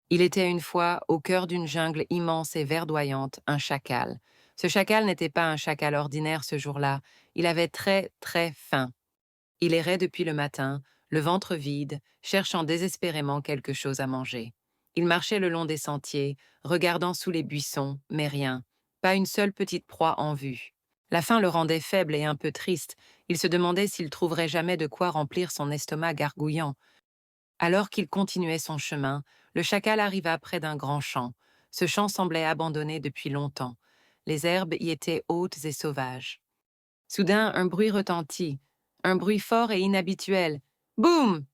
Il était une fois, au cœur d'une jungle immense et verdoyante, un chacal. Ce chacal n'était pas un chacal ordinaire ce jour-là, il avait très, très faim. Il errait depuis le matin, le ventre vide, cherchant désespérément quelque chose à manger. Il marchait le long des sentiers, regardant sous les buissons, mais rien, pas une seule petite proie en vue. La faim le rendait faible et un peu triste, il se demandait s'il trouverait jamais de quoi remplir son estomac gargouillant. Alors qu'il continuait son chemin, le chacal arriva près d'un grand champ. Ce champ semblait abandonné depuis longtemps. Les herbes y étaient hautes et sauvages. Soudain, un bruit retentit, un bruit fort et inhabituel. Boum!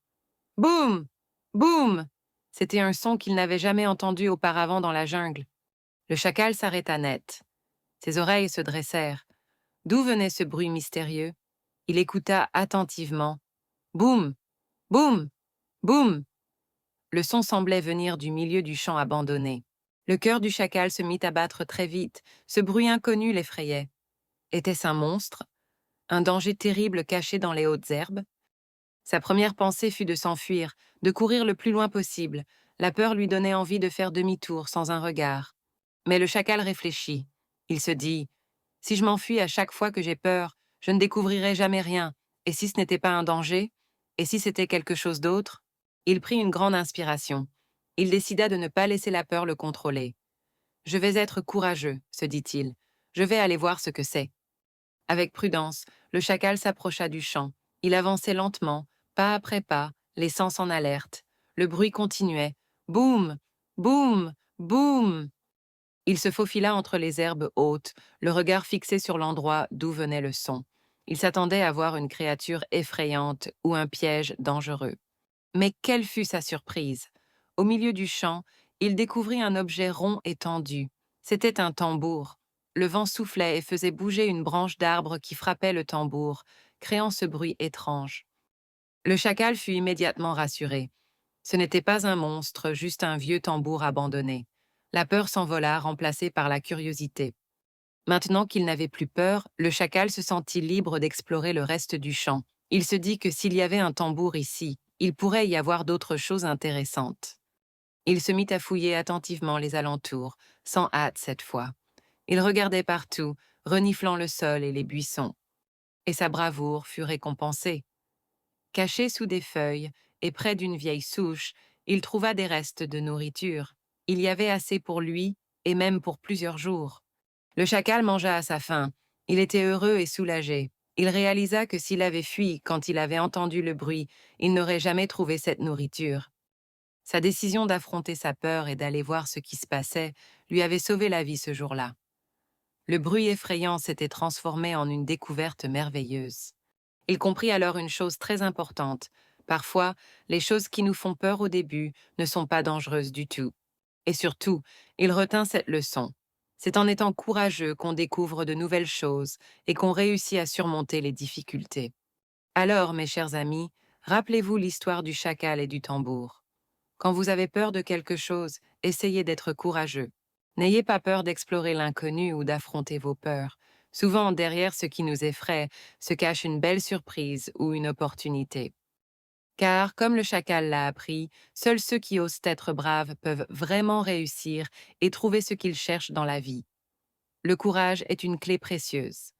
Boum! Boum! C'était un son qu'il n'avait jamais entendu auparavant dans la jungle. Le chacal s'arrêta net. Ses oreilles se dressèrent. D'où venait ce bruit mystérieux? Il écouta attentivement. Boum! Boum! Boum! Le son semblait venir du milieu du champ abandonné. Le cœur du chacal se mit à battre très vite. Ce bruit inconnu l'effrayait. Était-ce un monstre? Un danger terrible caché dans les hautes herbes? Sa première pensée fut de s'enfuir, de courir le plus loin possible. La peur lui donnait envie de faire demi-tour sans un regard. Mais le chacal réfléchit. Il se dit « Si je m'enfuis à chaque fois que j'ai peur, je ne découvrirai jamais rien. Et si ce n'était pas un danger? Et si c'était quelque chose d'autre ?» Il prit une grande inspiration. Il décida de ne pas laisser la peur le contrôler. « Je vais être courageux, » se dit-il. « Je vais aller voir ce que c'est. » Avec prudence, le chacal s'approcha du champ. Il avançait lentement, pas après pas, les sens en alerte. Le bruit continuait. Boum! Boum! Boum! Il se faufila entre les herbes hautes, le regard fixé sur l'endroit d'où venait le son. Il s'attendait à voir une créature effrayante ou un piège dangereux. Mais quelle fut sa surprise! Au milieu du champ, il découvrit un objet rond et tendu. C'était un tambour. Le vent soufflait et faisait bouger une branche d'arbre qui frappait le tambour, créant ce bruit étrange. Le chacal fut immédiatement rassuré. Ce n'était pas un monstre, juste un vieux tambour abandonné. La peur s'envola, remplacée par la curiosité. Maintenant qu'il n'avait plus peur, le chacal se sentit libre d'explorer le reste du champ. Il se dit que s'il y avait un tambour ici, il pourrait y avoir d'autres choses intéressantes. Il se mit à fouiller attentivement les alentours, sans hâte cette fois. Il regardait partout, reniflant le sol et les buissons. Et sa bravoure fut récompensée. Caché sous des feuilles et près d'une vieille souche, il trouva des restes de nourriture. Il y avait assez pour lui, et même pour plusieurs jours. Le chacal mangea à sa faim. Il était heureux et soulagé. Il réalisa que s'il avait fui quand il avait entendu le bruit, il n'aurait jamais trouvé cette nourriture. Sa décision d'affronter sa peur et d'aller voir ce qui se passait lui avait sauvé la vie ce jour-là. Le bruit effrayant s'était transformé en une découverte merveilleuse. Il comprit alors une chose très importante. Parfois, les choses qui nous font peur au début ne sont pas dangereuses du tout. Et surtout, il retint cette leçon. C'est en étant courageux qu'on découvre de nouvelles choses et qu'on réussit à surmonter les difficultés. Alors, mes chers amis, rappelez-vous l'histoire du chacal et du tambour. Quand vous avez peur de quelque chose, essayez d'être courageux. N'ayez pas peur d'explorer l'inconnu ou d'affronter vos peurs. Souvent, derrière ce qui nous effraie, se cache une belle surprise ou une opportunité. Car, comme le chacal l'a appris, seuls ceux qui osent être braves peuvent vraiment réussir et trouver ce qu'ils cherchent dans la vie. Le courage est une clé précieuse.